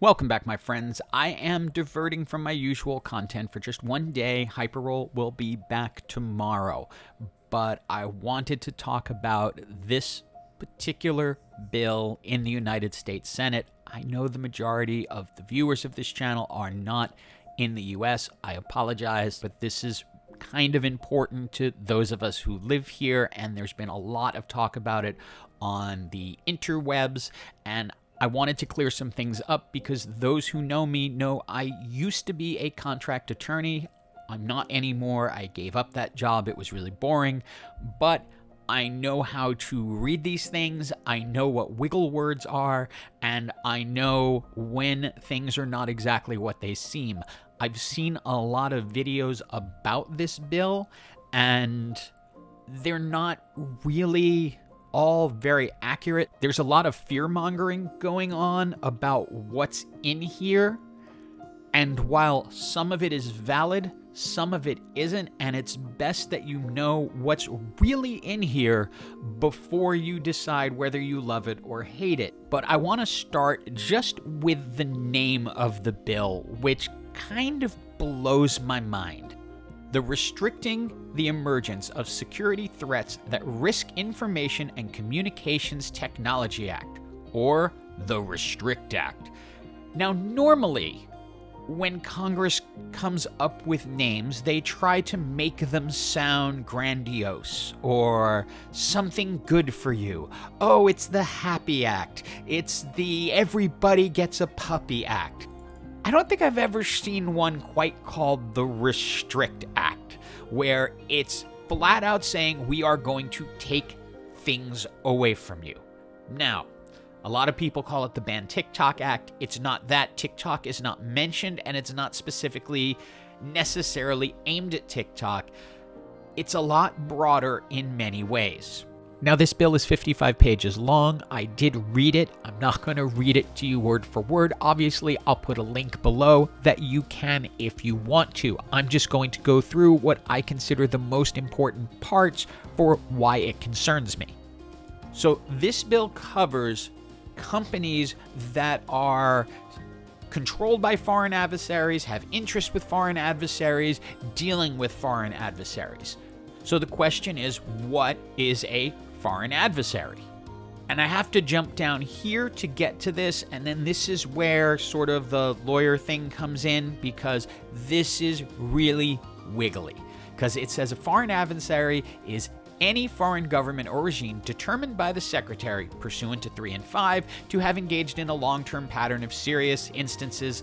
Welcome back, my friends. I am diverting from my usual content for just one day. Hyperroll will be back tomorrow, but I wanted to talk about this particular bill in the United States Senate. I know the majority of the viewers of this channel are not in the US. I apologize, but this is kind of important to those of us who live here, and there's been a lot of talk about it on the interwebs, and I wanted to clear some things up because those who know me know I used to be a contract attorney. I'm not anymore. I gave up that job. It was really boring, but I know how to read these things. I know what wiggle words are, and I know when things are not exactly what they seem. I've seen a lot of videos about this bill, and they're not really all very accurate. There's a lot of fear-mongering going on about what's in here, and while some of it is valid, some of it isn't, and it's best that you know what's really in here before you decide whether you love it or hate it. But I want to start just with the name of the bill, which kind of blows my mind. The Restricting the Emergence of Security Threats That Risk Information and Communications Technology Act, or the Restrict Act. Now, normally, when Congress comes up with names, they try to make them sound grandiose or something good for you. Oh, it's the Happy Act. It's the Everybody Gets a Puppy Act. I don't think I've ever seen one quite called the Restrict Act, where it's flat out saying we are going to take things away from you. Now, a lot of people call it the Ban TikTok Act. It's not that. TikTok is not mentioned, and it's not specifically necessarily aimed at TikTok. It's a lot broader in many ways. Now, this bill is 55 pages long. I did read it. I'm not going to read it to you word for word. Obviously, I'll put a link below that you can if you want to. I'm just going to go through what I consider the most important parts for why it concerns me. So this bill covers companies that are controlled by foreign adversaries, have interest with foreign adversaries, dealing with foreign adversaries. So the question is, what is a foreign adversary? And I have to jump down here to get to this, and then this is where sort of the lawyer thing comes in, because this is really wiggly. Because it says a foreign adversary is any foreign government or regime determined by the Secretary, pursuant to 3 and 5, to have engaged in a long-term pattern of serious instances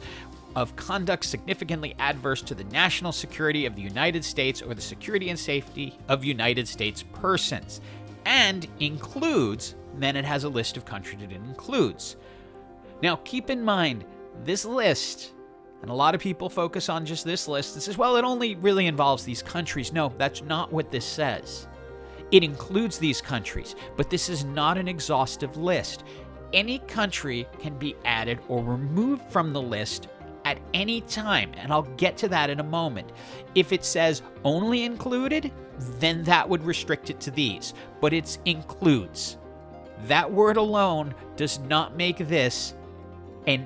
of conduct significantly adverse to the national security of the United States or the security and safety of United States persons, and includes, then it has a list of countries it includes. Now, keep in mind, this list, and a lot of people focus on just this list and says, well, it only really involves these countries. No, that's not what this says. It includes these countries, but this is not an exhaustive list. Any country can be added or removed from the list at any time, and I'll get to that in a moment. If it says only included, then that would restrict it to these, but it's includes. That word alone does not make this a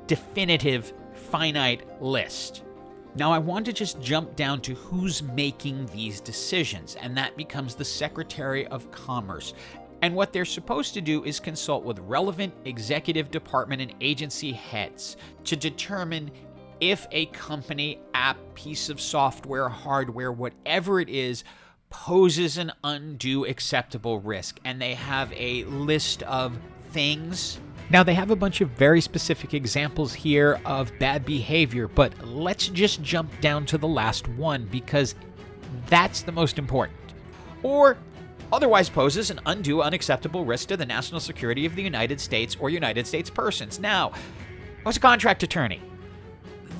definitive, finite list. Now, I want to just jump down to who's making these decisions, and that becomes the Secretary of Commerce. And what they're supposed to do is consult with relevant executive department and agency heads to determine if a company, app, piece of software, hardware, whatever it is, poses an undue acceptable risk. And they have a list of things. Now, they have a bunch of very specific examples here of bad behavior, but let's just jump down to the last one because that's the most important. Or otherwise poses an undue, unacceptable risk to the national security of the United States or United States persons. Now, I was a contract attorney.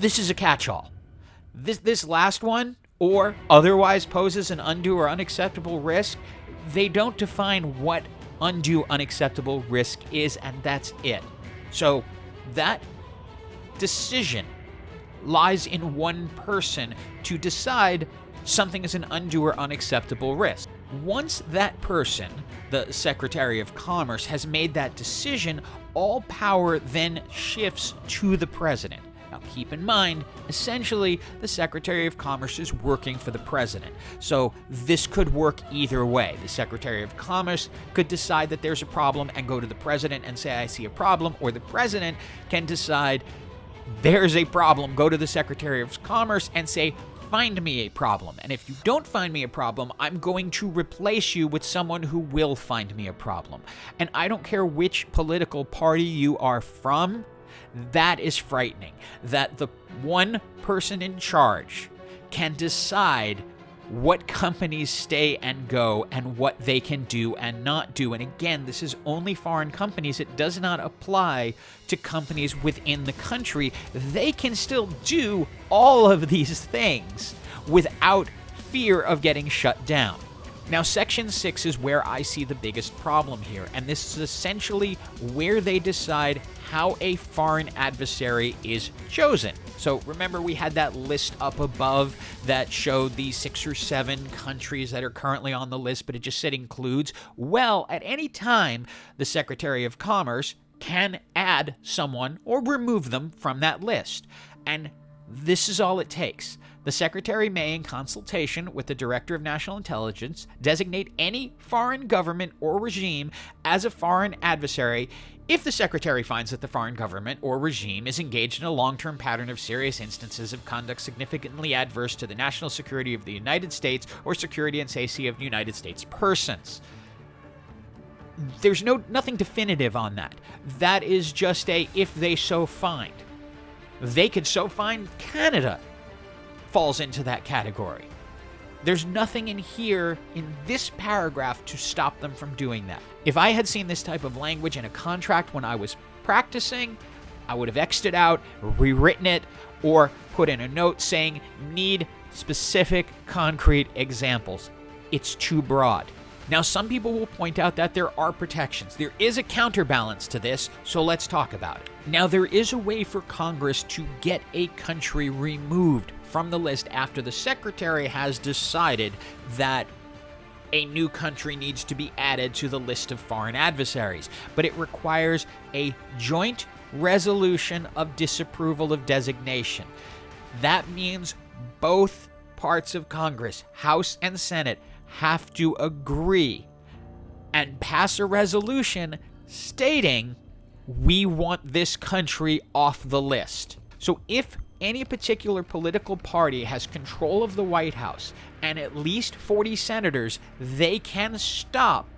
This is a catch-all. This last one, or otherwise poses an undue or unacceptable risk, they don't define what undue, unacceptable risk is, and that's it. So that decision lies in one person to decide something is an undue or unacceptable risk. Once that person, the Secretary of Commerce, has made that decision, all power then shifts to the president. Now, keep in mind, essentially, the Secretary of Commerce is working for the president. So this could work either way. The Secretary of Commerce could decide that there's a problem and go to the president and say, I see a problem, or the president can decide there's a problem, go to the Secretary of Commerce and say, find me a problem. And if you don't find me a problem, I'm going to replace you with someone who will find me a problem. And I don't care which political party you are from, that is frightening. That the one person in charge can decide what companies stay and go and what they can do and not do. And again, this is only foreign companies. It does not apply to companies within the country. They can still do all of these things without fear of getting shut down. Now, Section 6 is where I see the biggest problem here, and this is essentially where they decide how a foreign adversary is chosen. So remember, we had that list up above that showed the 6 or 7 countries that are currently on the list, but it just said includes. Well, at any time, the Secretary of Commerce can add someone or remove them from that list. And this is all it takes. The Secretary may, in consultation with the Director of National Intelligence, designate any foreign government or regime as a foreign adversary if the Secretary finds that the foreign government or regime is engaged in a long-term pattern of serious instances of conduct significantly adverse to the national security of the United States or security and safety of United States persons. There's nothing definitive on that. That is just a if they so find. They could so find Canada falls into that category. There's nothing in here in this paragraph to stop them from doing that. If I had seen this type of language in a contract when I was practicing, I would have X'd it out, rewritten it, or put in a note saying, need specific concrete examples. It's too broad. Now, some people will point out that there are protections. There is a counterbalance to this, so let's talk about it. Now, there is a way for Congress to get a country removed from the list after the Secretary has decided that a new country needs to be added to the list of foreign adversaries, but it requires a joint resolution of disapproval of designation. That means both parts of Congress, House and Senate, have to agree and pass a resolution stating we want this country off the list. So if any particular political party has control of the White House and at least 40 senators, they can stop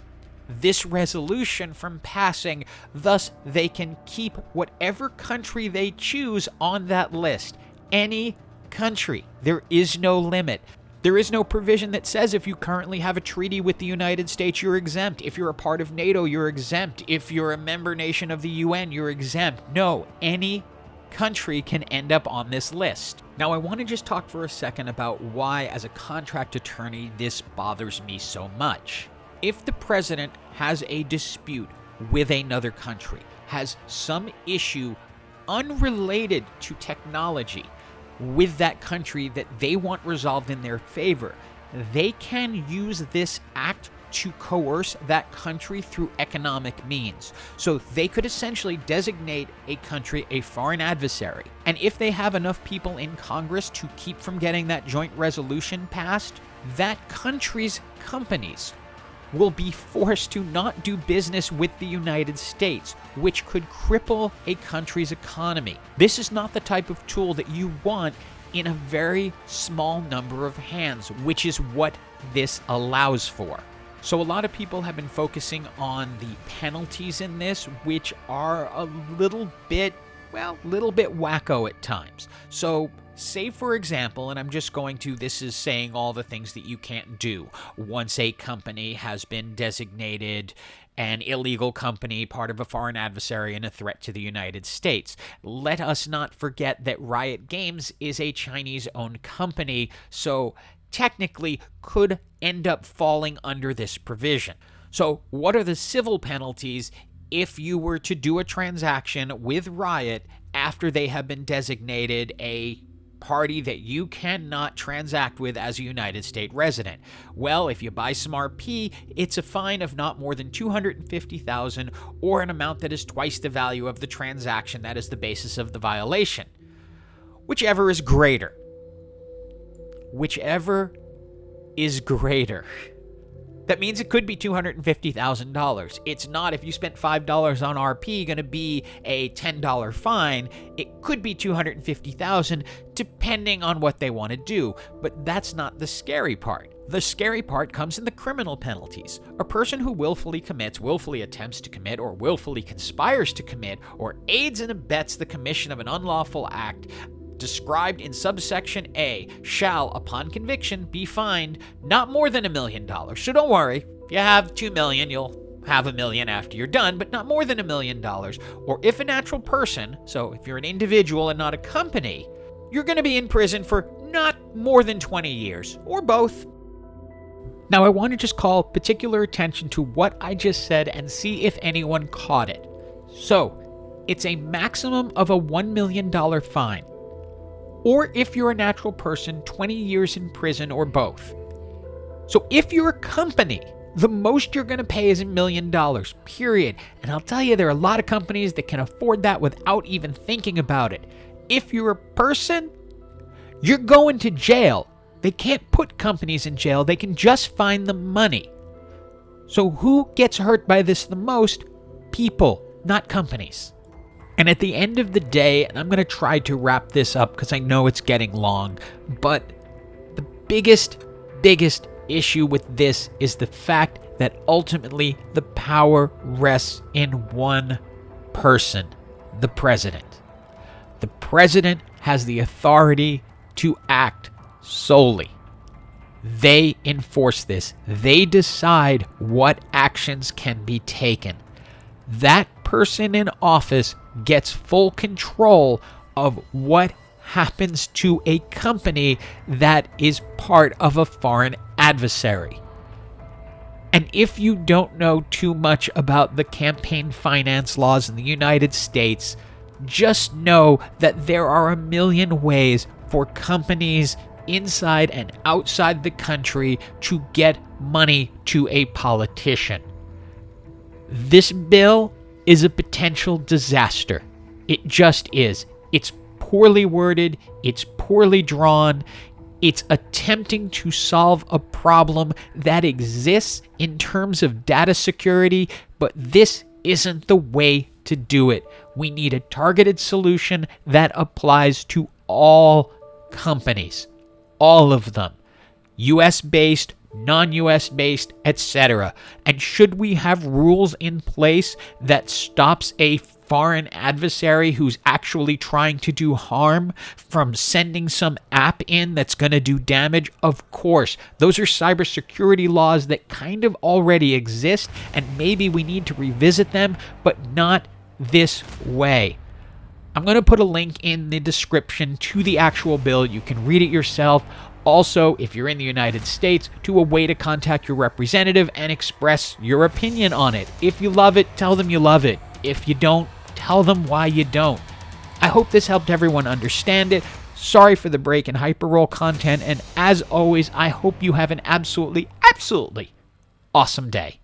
this resolution from passing. Thus, they can keep whatever country they choose on that list. Any country. There is no limit. There is no provision that says if you currently have a treaty with the United States, you're exempt. If you're a part of NATO, you're exempt. If you're a member nation of the UN, you're exempt. No, any country can end up on this list. Now, I want to just talk for a second about why, as a contract attorney, this bothers me so much. If the president has a dispute with another country, has some issue unrelated to technology with that country that they want resolved in their favor, they can use this act to coerce that country through economic means. So they could essentially designate a country a foreign adversary. And if they have enough people in Congress to keep from getting that joint resolution passed, that country's companies will be forced to not do business with the United States, which could cripple a country's economy. This is not the type of tool that you want in a very small number of hands, which is what this allows for. So a lot of people have been focusing on the penalties in this, which are a little bit wacko at times. So say, for example, and I'm just going to, this is saying all the things that you can't do once a company has been designated an illegal company, part of a foreign adversary, and a threat to the United States. Let us not forget that Riot Games is a Chinese-owned company, so technically could end up falling under this provision. So what are the civil penalties if you were to do a transaction with Riot after they have been designated a party that you cannot transact with as a United States resident. Well, if you buy some RP, it's a fine of not more than $250,000 or an amount that is twice the value of the transaction that is the basis of the violation. Whichever is greater. Whichever is greater. That means it could be $250,000. It's not, if you spent $5 on RP, going to be a $10 fine. It could be $250,000 depending on what they want to do. But that's not the scary part. The scary part comes in the criminal penalties. A person who willfully commits, willfully attempts to commit, or willfully conspires to commit, or aids and abets the commission of an unlawful act described in subsection A shall, upon conviction, be fined not more than $1 million. So don't worry, if you have $2 million, you'll have $1 million after you're done, but not more than $1 million. Or if a natural person, so if you're an individual and not a company, you're going to be in prison for not more than 20 years, or both. Now, I want to just call particular attention to what I just said and see if anyone caught it. So, it's a maximum of a $1 million fine. Or if you're a natural person, 20 years in prison, or both. So if you're a company, the most you're going to pay is $1 million, period. And I'll tell you, there are a lot of companies that can afford that without even thinking about it. If you're a person, you're going to jail. They can't put companies in jail. They can just fine them money. So who gets hurt by this the most? People, not companies. And at the end of the day, and I'm going to try to wrap this up because I know it's getting long, but the biggest issue with this is the fact that ultimately the power rests in one person, the president. The president has the authority to act solely. They enforce this. They decide what actions can be taken. That person in office gets full control of what happens to a company that is part of a foreign adversary. And if you don't know too much about the campaign finance laws in the United States, just know that there are a million ways for companies inside and outside the country to get money to a politician. This bill is a potential disaster. It just is. It's poorly worded. It's poorly drawn. It's attempting to solve a problem that exists in terms of data security, but this isn't the way to do it. We need a targeted solution that applies to all companies, all of them, US-based, non-US based, etc. And should we have rules in place that stops a foreign adversary who's actually trying to do harm from sending some app in that's going to do damage? Of course. Those are cybersecurity laws that kind of already exist, and maybe we need to revisit them, but not this way. I'm going to put a link in the description to the actual bill. You can read it yourself. Also, if you're in the United States, to a way to contact your representative and express your opinion on it. If you love it, tell them you love it. If you don't, tell them why you don't. I hope this helped everyone understand it. Sorry for the break in hyperroll content, and as always, I hope you have an absolutely awesome day.